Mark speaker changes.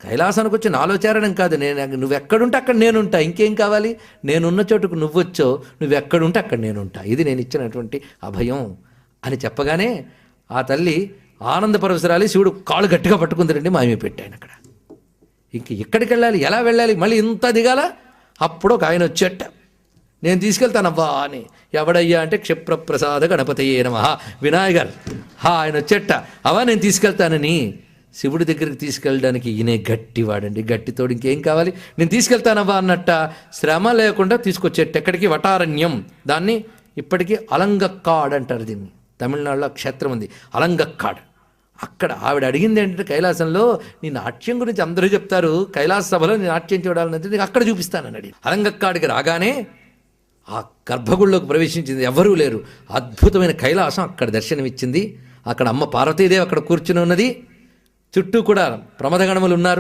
Speaker 1: కైలాసానికి వచ్చి నాలో చేరడం కాదు, నువ్వు ఎక్కడుంటే అక్కడ నేనుంటా, ఇంకేం కావాలి? నేనున్న చోటుకు నువ్వు వచ్చావు, నువ్వు ఎక్కడుంటే అక్కడ నేనుంటా, ఇది నేను ఇచ్చినటువంటి అభయం అని చెప్పగానే ఆ తల్లి ఆనంద పరవశరాలి. శివుడు కాళ్ళు గట్టిగా పట్టుకుంటారండి, మాయమే పెట్టాను అక్కడ. ఇంక ఎక్కడికి వెళ్ళాలి, ఎలా వెళ్ళాలి, మళ్ళీ ఇంత దిగాల. అప్పుడు ఒక ఆయన వచ్చేట, నేను తీసుకెళ్తానవ్వా అని. ఎవడయ్యా అంటే క్షిప్రప్రసాద గణపతయే నమః, వినాయకర్. ఆయన వచ్చేట, అవా నేను తీసుకెళ్తానని. శివుడి దగ్గరికి తీసుకెళ్ళడానికి ఈయనే గట్టివాడండి, గట్టితోడు ఇంకేం కావాలి, నేను తీసుకెళ్తానవ్వా అన్నట్ట. శ్రమ లేకుండా తీసుకొచ్చేట. ఎక్కడికి? వటారణ్యం. దాన్ని ఇప్పటికీ అలంగక్కాడ్ అంటారు. దీన్ని తమిళనాడులో క్షేత్రం ఉంది అలంగక్కాడ్. అక్కడ ఆవిడ అడిగింది ఏంటంటే, కైలాసంలో నీ నాట్యం గురించి అందరూ చెప్తారు, కైలాస సభలో నీ నాట్యం చూడాలని నీకు అక్కడ చూపిస్తానని అడిగి అలంగక్కాడికి రాగానే ఆ గర్భగుడిలోకి ప్రవేశించింది. ఎవ్వరూ లేరు. అద్భుతమైన కైలాసం అక్కడ దర్శనమిచ్చింది. అక్కడ అమ్మ పార్వతీదేవి అక్కడ కూర్చుని ఉన్నది. చుట్టూ కూడా ప్రమదగణములు ఉన్నారు.